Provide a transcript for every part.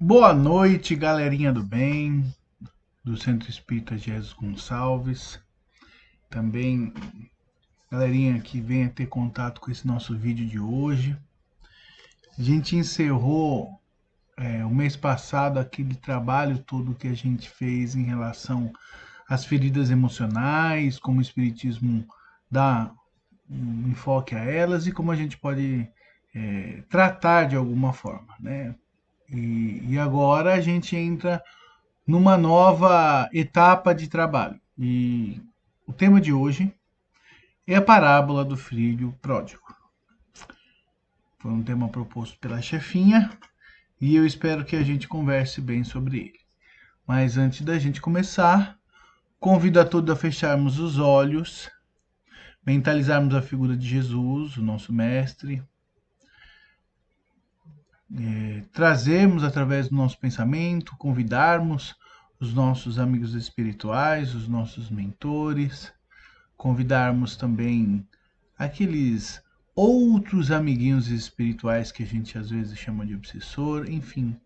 Boa noite, galerinha do bem, do Centro Espírita Jesus Gonçalves. Também, galerinha que venha ter contato com esse nosso vídeo de hoje. A gente encerrou o mês passado aquele trabalho todo que a gente fez em relação às feridas emocionais, como o Espiritismo dá um enfoque a elas e como a gente pode tratar de alguma forma, né? E agora a gente entra numa nova etapa de trabalho. E o tema de hoje é a parábola do filho pródigo. Foi um tema proposto pela chefinha e eu espero que a gente converse bem sobre ele. Mas antes da gente começar, convido a todos a fecharmos os olhos, mentalizarmos a figura de Jesus, o nosso mestre, trazermos através do nosso pensamento, convidarmos os nossos amigos espirituais, os nossos mentores, convidarmos também aqueles outros amiguinhos espirituais que a gente às vezes chama de obsessor, enfim.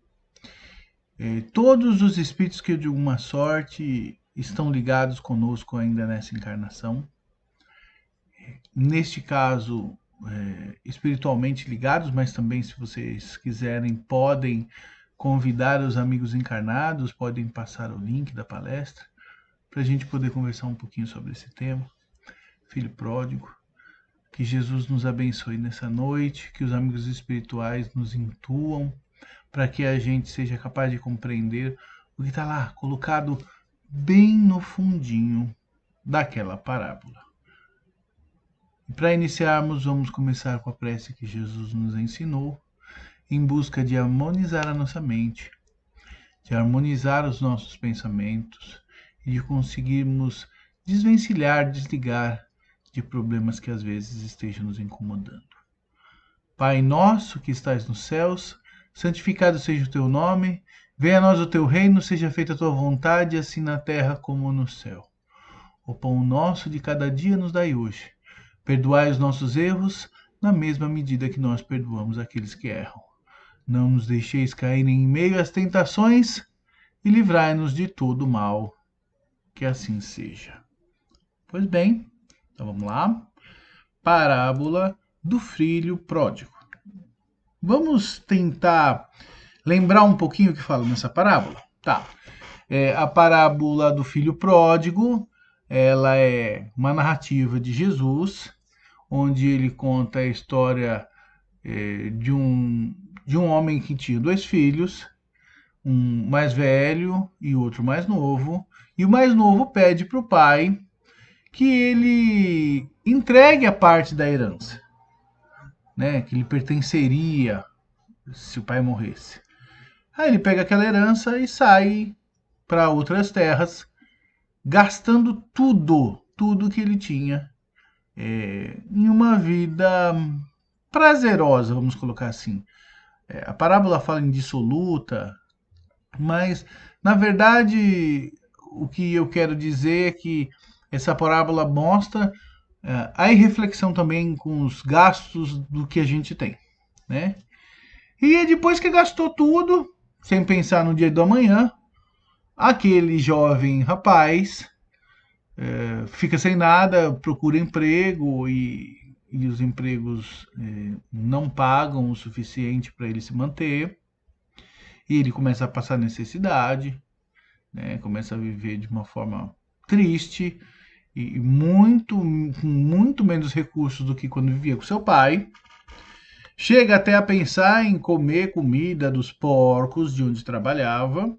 Todos os espíritos que de alguma sorte estão ligados conosco ainda nessa encarnação. Neste caso, espiritualmente ligados, mas também, se vocês quiserem, podem convidar os amigos encarnados, podem passar o link da palestra para a gente poder conversar um pouquinho sobre esse tema. Filho pródigo. Que Jesus nos abençoe nessa noite, que os amigos espirituais nos intuam, para que a gente seja capaz de compreender o que está lá, colocado bem no fundinho daquela parábola. E para iniciarmos, vamos começar com a prece que Jesus nos ensinou, em busca de harmonizar a nossa mente, de harmonizar os nossos pensamentos e de conseguirmos desvencilhar, desligar de problemas que às vezes estejam nos incomodando. Pai nosso que estais nos céus, santificado seja o teu nome, venha a nós o teu reino, seja feita a tua vontade, assim na terra como no céu. O pão nosso de cada dia nos dai hoje. Perdoai os nossos erros, na mesma medida que nós perdoamos aqueles que erram. Não nos deixeis cair em meio às tentações e livrai-nos de todo mal. Que assim seja. Pois bem, então vamos lá. Parábola do filho pródigo. Vamos tentar lembrar um pouquinho o que fala nessa parábola? Tá. A parábola do filho pródigo, ela é uma narrativa de Jesus, onde ele conta a história de um homem que tinha dois filhos, um mais velho e outro mais novo, e o mais novo pede para o pai que ele entregue a parte da herança, né, que lhe pertenceria se o pai morresse. Aí ele pega aquela herança e sai para outras terras, gastando tudo que ele tinha em uma vida prazerosa, vamos colocar assim. A parábola fala em dissoluta, mas na verdade o que eu quero dizer é que essa parábola mostra a irreflexão também com os gastos do que a gente tem, né? E depois que gastou tudo, sem pensar no dia do amanhã, aquele jovem rapaz fica sem nada, procura emprego e os empregos não pagam o suficiente para ele se manter. E ele começa a passar necessidade, né? Começa a viver de uma forma triste e muito menos recursos do que quando vivia com seu pai. Chega até a pensar em comer comida dos porcos de onde trabalhava.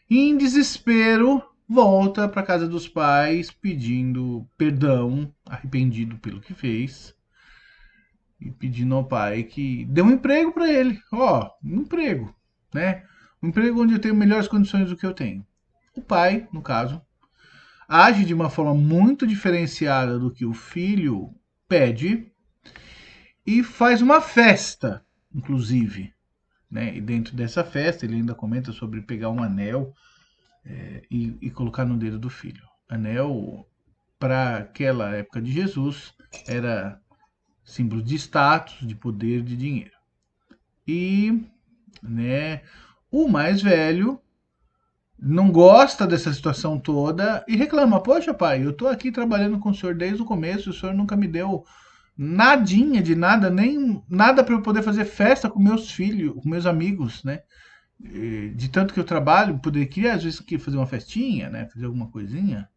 E em desespero, volta para casa dos pais pedindo perdão, arrependido pelo que fez. E pedindo ao pai que dê um emprego para ele. Um emprego, né? Um emprego onde eu tenho melhores condições do que eu tenho. O pai, no caso, age de uma forma muito diferenciada do que o filho pede e faz uma festa, inclusive. Né? E dentro dessa festa ele ainda comenta sobre pegar um anel e colocar no dedo do filho. Anel, para aquela época de Jesus, era símbolo de status, de poder, de dinheiro. E, né, O mais velho não gosta dessa situação toda e reclama: Poxa, pai, eu estou aqui trabalhando com o senhor desde o começo, o senhor nunca me deu nadinha de nada, nem nada para eu poder fazer festa com meus filhos, com meus amigos, né? De tanto que eu trabalho, queria às vezes fazer uma festinha, né? Fazer alguma coisinha,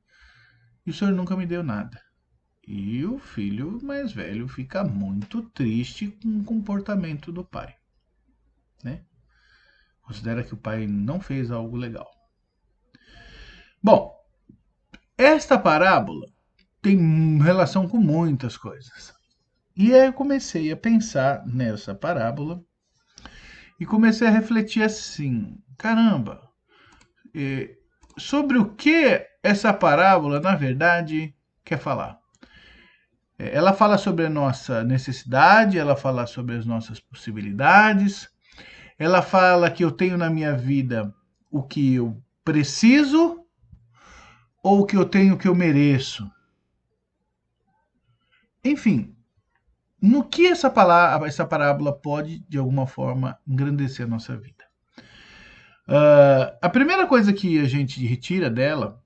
e o senhor nunca me deu nada. E o filho mais velho fica muito triste com o comportamento do pai, né? Considera que o pai não fez algo legal. Bom, esta parábola tem relação com muitas coisas. E aí eu comecei a pensar nessa parábola e comecei a refletir assim: caramba, sobre o que essa parábola, na verdade, quer falar? Ela fala sobre a nossa necessidade, ela fala sobre as nossas possibilidades, ela fala que eu tenho na minha vida o que eu preciso ou o que eu tenho que eu mereço. Enfim, no que essa parábola pode, de alguma forma, engrandecer a nossa vida? A primeira coisa que a gente retira dela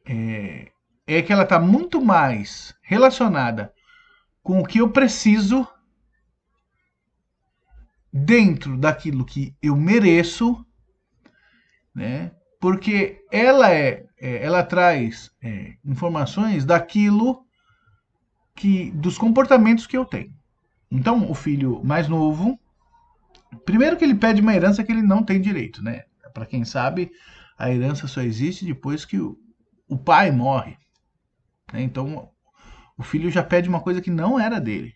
é que ela está muito mais relacionada com o que eu preciso dentro daquilo que eu mereço, né? Porque ela traz informações daquilo dos comportamentos que eu tenho. Então, o filho mais novo, primeiro que ele pede uma herança que ele não tem direito, né? Para quem sabe, a herança só existe depois que o pai morre, né? Então, o filho já pede uma coisa que não era dele,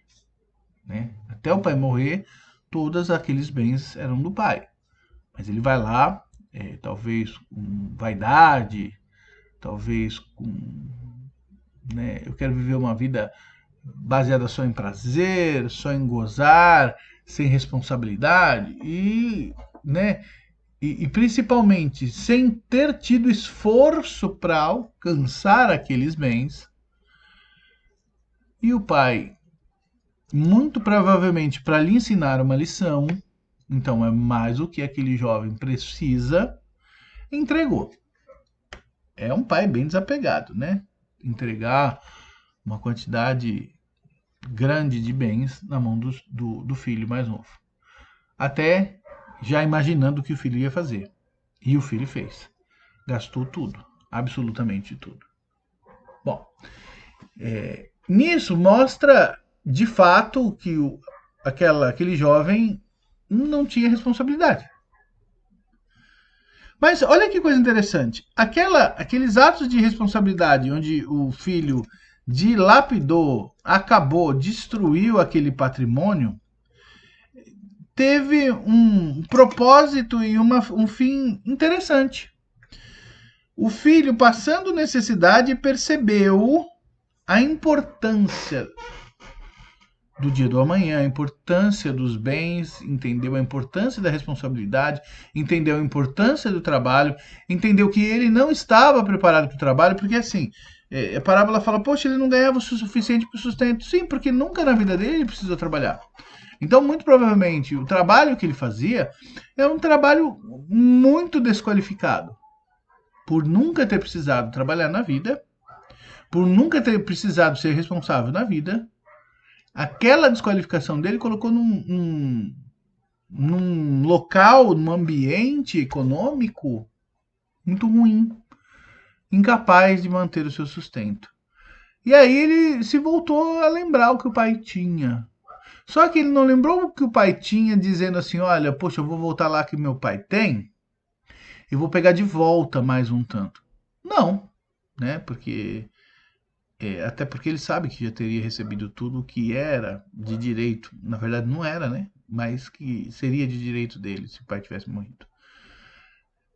né? Até o pai morrer, todos aqueles bens eram do pai. Mas ele vai lá, talvez com vaidade, talvez com, né, eu quero viver uma vida baseada só em prazer, só em gozar, sem responsabilidade né, e principalmente sem ter tido esforço para alcançar aqueles bens. E o pai, muito provavelmente para lhe ensinar uma lição, então é mais o que aquele jovem precisa, entregou. É um pai bem desapegado, né? Entregar uma quantidade grande de bens na mão do filho mais novo. Até já imaginando o que o filho ia fazer. E o filho fez. Gastou tudo. Absolutamente tudo. Bom, nisso mostra de fato que aquele jovem não tinha responsabilidade. Mas olha que coisa interessante. Aqueles atos de responsabilidade onde o filho dilapidou, acabou, destruiu aquele patrimônio, teve um propósito e um fim interessante. O filho, passando necessidade, percebeu a importância do dia do amanhã, a importância dos bens, entendeu a importância da responsabilidade, entendeu a importância do trabalho, entendeu que ele não estava preparado para o trabalho, porque assim, a parábola fala, poxa, ele não ganhava o suficiente para o sustento. Sim, porque nunca na vida dele ele precisou trabalhar. Então, muito provavelmente, o trabalho que ele fazia é um trabalho muito desqualificado. Por nunca ter precisado trabalhar na vida, por nunca ter precisado ser responsável na vida, aquela desqualificação dele colocou num local, num ambiente econômico muito ruim, incapaz de manter o seu sustento. E aí ele se voltou a lembrar o que o pai tinha. Só que ele não lembrou o que o pai tinha, dizendo assim, olha, poxa, eu vou voltar lá que meu pai tem e vou pegar de volta mais um tanto. Não, né? Até porque ele sabe que já teria recebido tudo o que era de direito. Na verdade, não era, né? Mas que seria de direito dele se o pai tivesse morrido.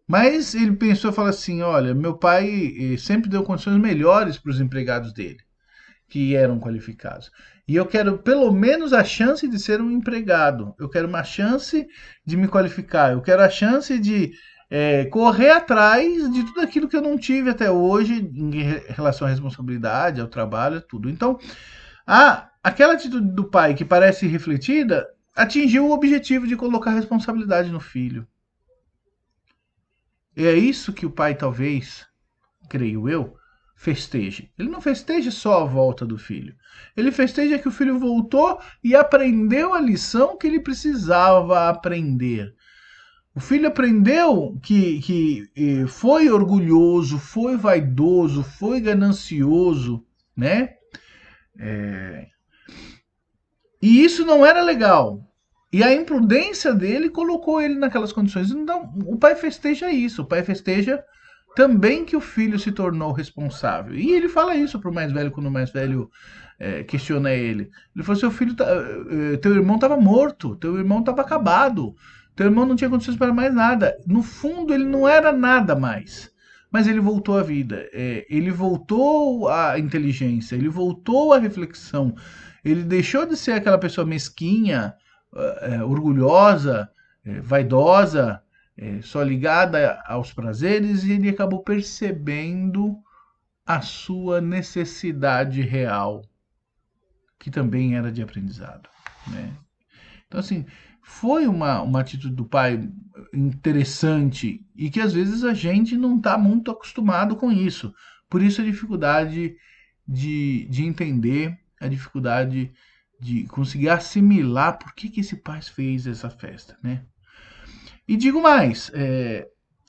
Mas ele pensou e falou assim: olha, meu pai sempre deu condições melhores para os empregados dele, que eram qualificados. E eu quero pelo menos a chance de ser um empregado. Eu quero uma chance de me qualificar. Eu quero a chance de correr atrás de tudo aquilo que eu não tive até hoje em relação à responsabilidade, ao trabalho, tudo. Então, aquela atitude do pai que parece refletida atingiu o objetivo de colocar responsabilidade no filho. É isso que o pai talvez, creio eu, festeje. Ele não festeja só a volta do filho. Ele festeja que o filho voltou e aprendeu a lição que ele precisava aprender. O filho aprendeu que foi orgulhoso, foi vaidoso, foi ganancioso, né? E isso não era legal. E a imprudência dele colocou ele naquelas condições. Então, o pai festeja isso. O pai festeja também que o filho se tornou responsável. E ele fala isso pro mais velho quando o mais velho questiona ele. Ele falou: seu filho, teu irmão estava morto, teu irmão estava acabado, teu irmão não tinha condições para mais nada. No fundo, ele não era nada mais. Mas ele voltou à vida, ele voltou à inteligência, ele voltou à reflexão, ele deixou de ser aquela pessoa mesquinha, orgulhosa, vaidosa, só ligada aos prazeres, e ele acabou percebendo a sua necessidade real, que também era de aprendizado, né? Então, assim, foi uma atitude do pai interessante e que às vezes a gente não está muito acostumado com isso. Por isso a dificuldade de entender, a dificuldade de conseguir assimilar por que esse pai fez essa festa, né? E digo mais,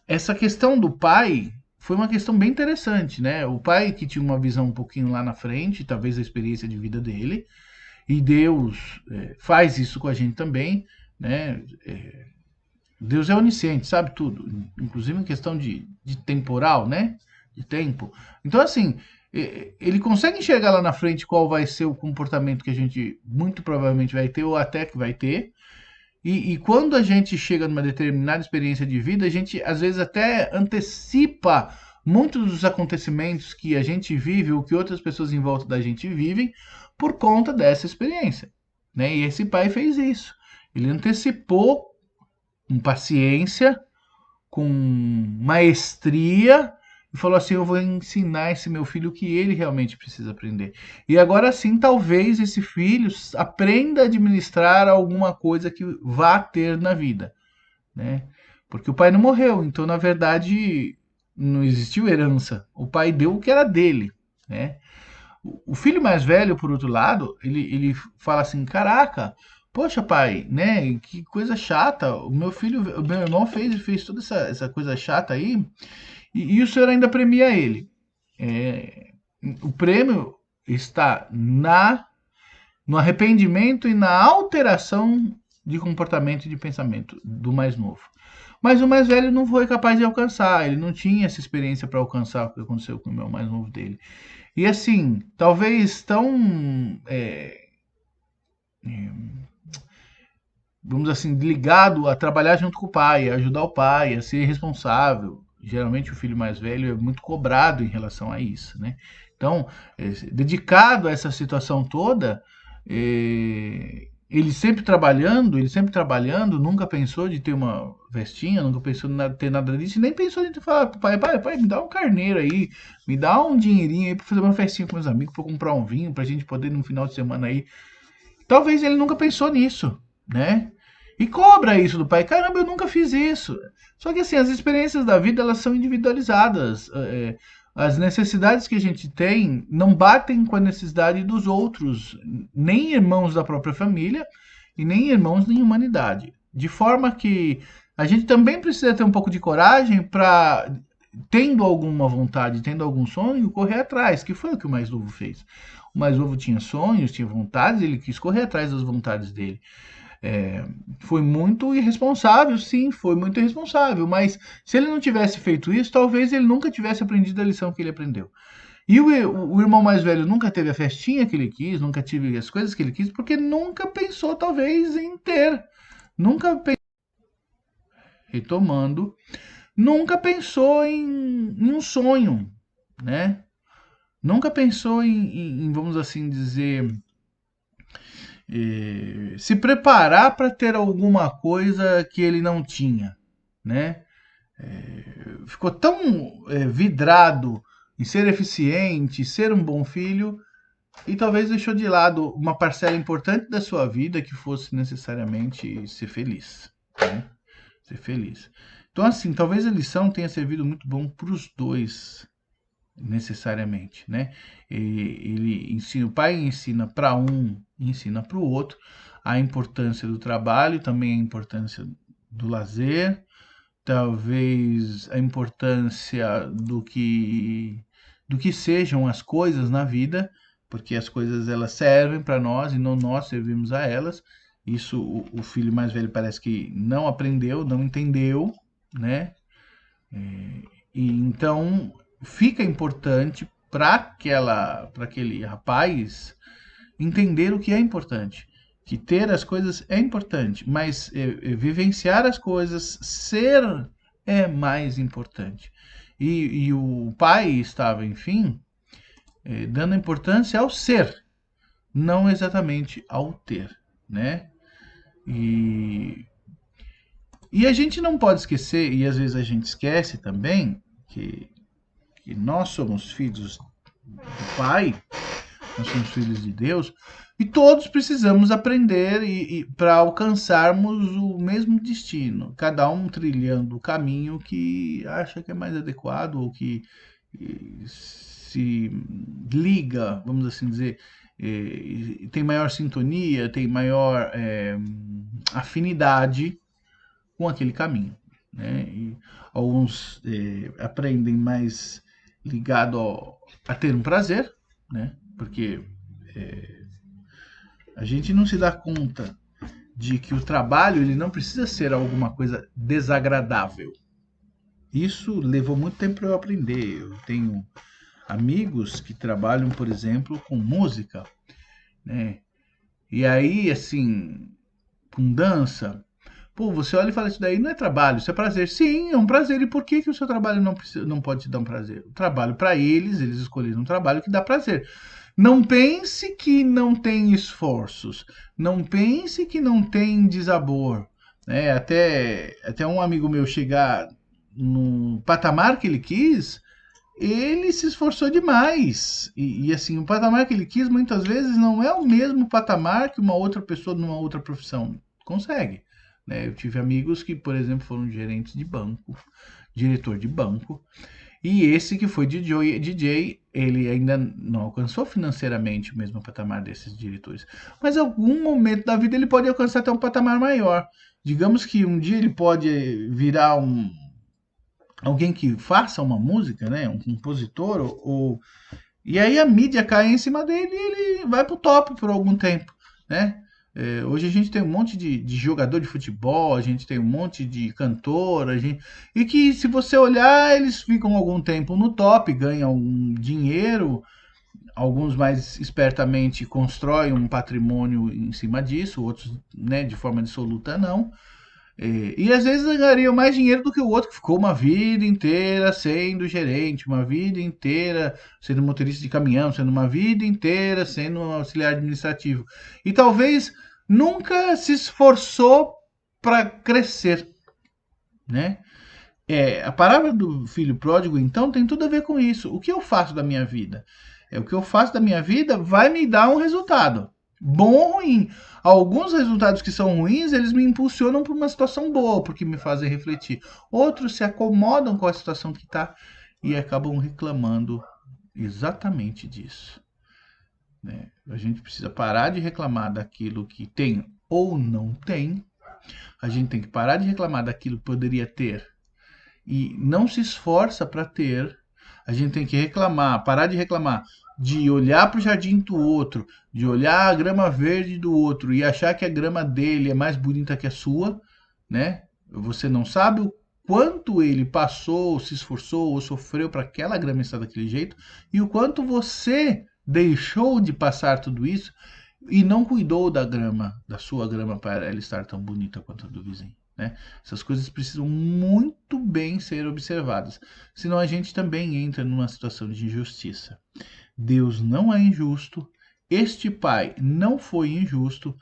essa questão do pai foi uma questão bem interessante, né? O pai que tinha uma visão um pouquinho lá na frente, talvez a experiência de vida dele, e Deus faz isso com a gente também, né? Deus é onisciente, sabe tudo, inclusive em questão de temporal, né? De tempo. Então, assim, ele consegue enxergar lá na frente qual vai ser o comportamento que a gente muito provavelmente vai ter, ou até que vai ter. E quando a gente chega numa determinada experiência de vida, a gente às vezes até antecipa muitos dos acontecimentos que a gente vive ou que outras pessoas em volta da gente vivem por conta dessa experiência, né? E esse pai fez isso. Ele antecipou com paciência, com maestria, e falou assim: eu vou ensinar esse meu filho o que ele realmente precisa aprender. E agora sim, talvez esse filho aprenda a administrar alguma coisa que vá ter na vida, né? Porque o pai não morreu, então na verdade não existiu herança. O pai deu o que era dele, né? O filho mais velho, por outro lado, ele fala assim: caraca, poxa, pai, né? Que coisa chata. O meu irmão fez toda essa coisa chata aí, e o senhor ainda premia ele. É, o prêmio está no arrependimento e na alteração de comportamento e de pensamento do mais novo. Mas o mais velho não foi capaz de alcançar, ele não tinha essa experiência para alcançar o que aconteceu com o meu mais novo dele. E assim, talvez tão, vamos assim, ligado a trabalhar junto com o pai, a ajudar o pai, a ser responsável. Geralmente o filho mais velho é muito cobrado em relação a isso, né? Então, dedicado a essa situação toda, ele sempre trabalhando, nunca pensou de ter uma vestinha, nunca pensou em ter nada disso, e nem pensou em falar pro pai, me dá um carneiro aí, me dá um dinheirinho aí pra fazer uma festinha com meus amigos, pra comprar um vinho, pra gente poder no final de semana aí. Talvez ele nunca pensou nisso, né? E cobra isso do pai. Caramba, eu nunca fiz isso. Só que assim, as experiências da vida, elas são individualizadas. As necessidades que a gente tem não batem com a necessidade dos outros, nem irmãos da própria família e nem irmãos em humanidade. De forma que a gente também precisa ter um pouco de coragem para, tendo alguma vontade, tendo algum sonho, correr atrás, que foi o que o mais novo fez. O mais novo tinha sonhos, tinha vontades, ele quis correr atrás das vontades dele. Foi muito irresponsável, sim, foi muito irresponsável, mas se ele não tivesse feito isso, talvez ele nunca tivesse aprendido a lição que ele aprendeu. E o irmão mais velho nunca teve a festinha que ele quis, nunca teve as coisas que ele quis, porque nunca pensou, talvez, em ter. Nunca pensou, retomando, nunca pensou em um sonho, né? Nunca pensou vamos assim dizer, se preparar para ter alguma coisa que ele não tinha, né? Ficou tão vidrado em ser eficiente, ser um bom filho, e talvez deixou de lado uma parcela importante da sua vida que fosse necessariamente ser feliz, né? ser feliz. Então, assim, talvez a lição tenha servido muito bom para os dois, necessariamente, né? Ele ensina, o pai ensina para um, ensina para o outro a importância do trabalho, também a importância do lazer, talvez a importância do que sejam as coisas na vida, porque as coisas elas servem para nós e não nós servimos a elas. Isso o filho mais velho parece que não aprendeu, não entendeu, né? E então fica importante para aquele rapaz entender o que é importante. Que ter as coisas é importante, mas vivenciar as coisas, ser é mais importante. E o pai estava, enfim, dando importância ao ser, não exatamente ao ter, né? E, e a gente não pode esquecer, e às vezes a gente esquece também, que nós somos filhos do Pai, nós somos filhos de Deus, e todos precisamos aprender e para alcançarmos o mesmo destino, cada um trilhando o caminho que acha que é mais adequado ou que se liga, vamos assim dizer, tem maior sintonia, tem maior afinidade com aquele caminho, né? E alguns aprendem mais ligado a ter um prazer, né? Porque a gente não se dá conta de que o trabalho ele não precisa ser alguma coisa desagradável. Isso levou muito tempo para eu aprender. Eu tenho amigos que trabalham, por exemplo, com música, né? E aí, assim, com dança, pô, você olha e fala, isso daí não é trabalho, isso é prazer. Sim, é um prazer. E por que o seu trabalho não pode te dar um prazer? O trabalho, para eles escolheram um trabalho que dá prazer. Não pense que não tem esforços. Não pense que não tem desabor. Né? Até um amigo meu chegar no patamar que ele quis, ele se esforçou demais. Assim, o patamar que ele quis muitas vezes não é o mesmo patamar que uma outra pessoa numa outra profissão consegue. Né? Eu tive amigos que, por exemplo, foram gerentes de banco, diretor de banco, e esse que foi DJ, ele ainda não alcançou financeiramente o mesmo patamar desses diretores. Mas em algum momento da vida ele pode alcançar até um patamar maior. Digamos que um dia ele pode virar alguém que faça uma música, né? Um compositor, e aí a mídia cai em cima dele e ele vai pro top por algum tempo, né? Hoje a gente tem um monte de jogador de futebol, a gente tem um monte de cantor, e que se você olhar, eles ficam algum tempo no top, ganham um dinheiro, alguns mais espertamente constroem um patrimônio em cima disso, outros, né, de forma absoluta não. E às vezes ganharia mais dinheiro do que o outro que ficou uma vida inteira sendo gerente, uma vida inteira sendo motorista de caminhão, sendo uma vida inteira sendo um auxiliar administrativo. E talvez nunca se esforçou para crescer, né? A parábola do filho pródigo, então, tem tudo a ver com isso. O que eu faço da minha vida? O que eu faço da minha vida vai me dar um resultado, bom ou ruim. Alguns resultados que são ruins, eles me impulsionam para uma situação boa, porque me fazem refletir. Outros se acomodam com a situação que está e acabam reclamando exatamente disso. Né? A gente precisa parar de reclamar daquilo que tem ou não tem. A gente tem que parar de reclamar daquilo que poderia ter e não se esforça para ter. A gente tem que reclamar, parar de reclamar, de olhar para o jardim do outro, de olhar a grama verde do outro e achar que a grama dele é mais bonita que a sua, né? Você não sabe o quanto ele passou, se esforçou ou sofreu para aquela grama estar daquele jeito e o quanto você deixou de passar tudo isso e não cuidou da grama, da sua grama, para ela estar tão bonita quanto a do vizinho. Né? Essas coisas precisam muito bem ser observadas, senão a gente também entra numa situação de injustiça. Deus não é injusto, este pai não foi injusto,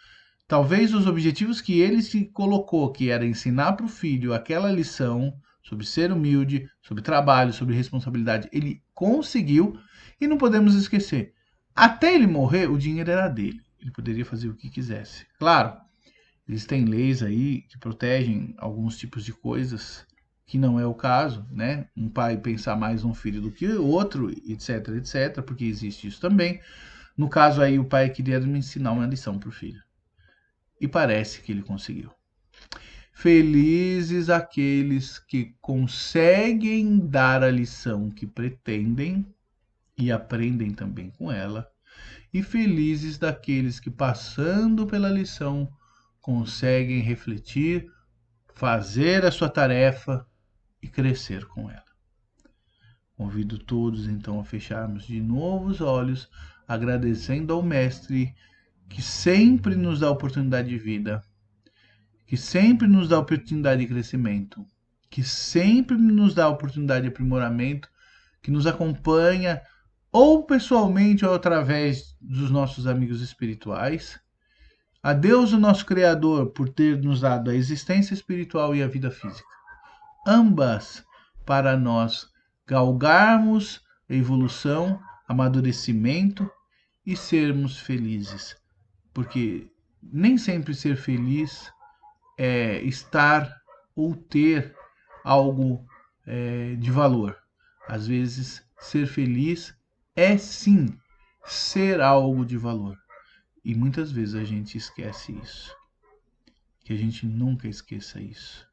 talvez os objetivos que ele se colocou, que era ensinar para o filho aquela lição sobre ser humilde, sobre trabalho, sobre responsabilidade, ele conseguiu, e não podemos esquecer, até ele morrer o dinheiro era dele, ele poderia fazer o que quisesse. Claro, Existem leis aí que protegem alguns tipos de coisas que não é o caso, né? Um pai pensar mais num filho do que o outro, etc, etc, porque existe isso também. No caso aí, o pai queria me ensinar uma lição para o filho. E parece que ele conseguiu. Felizes aqueles que conseguem dar a lição que pretendem e aprendem também com ela, e felizes daqueles que, passando pela lição, conseguem refletir, fazer a sua tarefa e crescer com ela. Convido todos então a fecharmos de novo os olhos, agradecendo ao Mestre que sempre nos dá a oportunidade de vida, que sempre nos dá a oportunidade de crescimento, que sempre nos dá a oportunidade de aprimoramento, que nos acompanha ou pessoalmente ou através dos nossos amigos espirituais. A Deus, o nosso Criador, por ter nos dado a existência espiritual e a vida física, ambas para nós galgarmos a evolução, amadurecimento e sermos felizes. Porque nem sempre ser feliz é estar ou ter algo de valor. Às vezes, ser feliz é sim ser algo de valor. E muitas vezes a gente esquece isso. Que a gente nunca esqueça isso,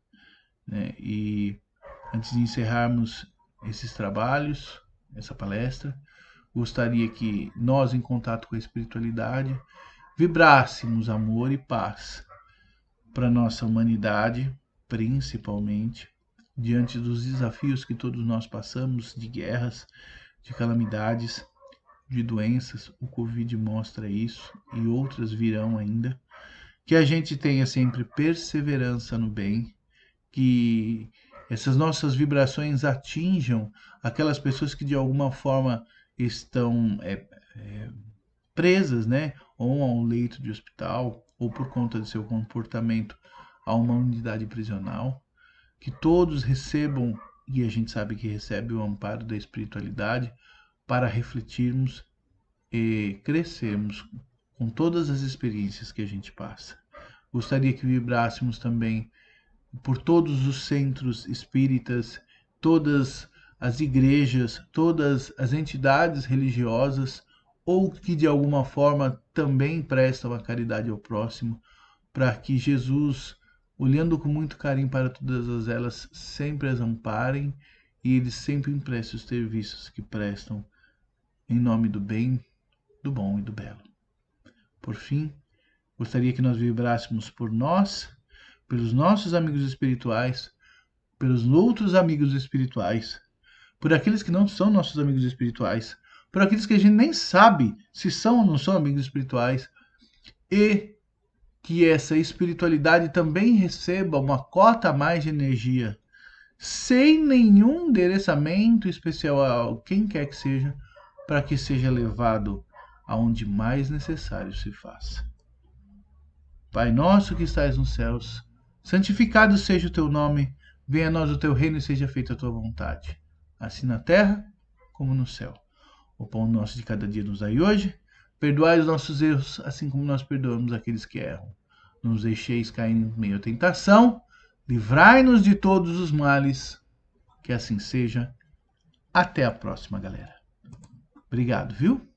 né? E antes de encerrarmos esses trabalhos, essa palestra, gostaria que nós, em contato com a espiritualidade, vibrássemos amor e paz para nossa humanidade, principalmente diante dos desafios que todos nós passamos, de guerras, de calamidades, de doenças. O Covid mostra isso e outras virão ainda. Que a gente tenha sempre perseverança no bem, que essas nossas vibrações atinjam aquelas pessoas que de alguma forma estão presas, né, ou a um leito de hospital, ou por conta de seu comportamento a uma unidade prisional, que todos recebam, e a gente sabe que recebe o amparo da espiritualidade, para refletirmos e crescermos com todas as experiências que a gente passa. Gostaria que vibrássemos também por todos os centros espíritas, todas as igrejas, todas as entidades religiosas ou que de alguma forma também prestam a caridade ao próximo, para que Jesus, olhando com muito carinho para todas elas, sempre as amparem e eles sempre emprestem os serviços que prestam em nome do bem, do bom e do belo. Por fim, gostaria que nós vibrássemos por nós, pelos nossos amigos espirituais, pelos outros amigos espirituais, por aqueles que não são nossos amigos espirituais, por aqueles que a gente nem sabe se são ou não são amigos espirituais, e que essa espiritualidade também receba uma cota a mais de energia, sem nenhum endereçamento especial a quem quer que seja, para que seja levado aonde mais necessário se faça. Pai nosso que estais nos céus, santificado seja o teu nome, venha a nós o teu reino e seja feita a tua vontade, assim na terra como no céu. O pão nosso de cada dia nos dai hoje, perdoai os nossos erros, assim como nós perdoamos aqueles que erram. Não nos deixeis cair em meio à tentação, livrai-nos de todos os males, que assim seja. Até a próxima, galera. Obrigado, viu?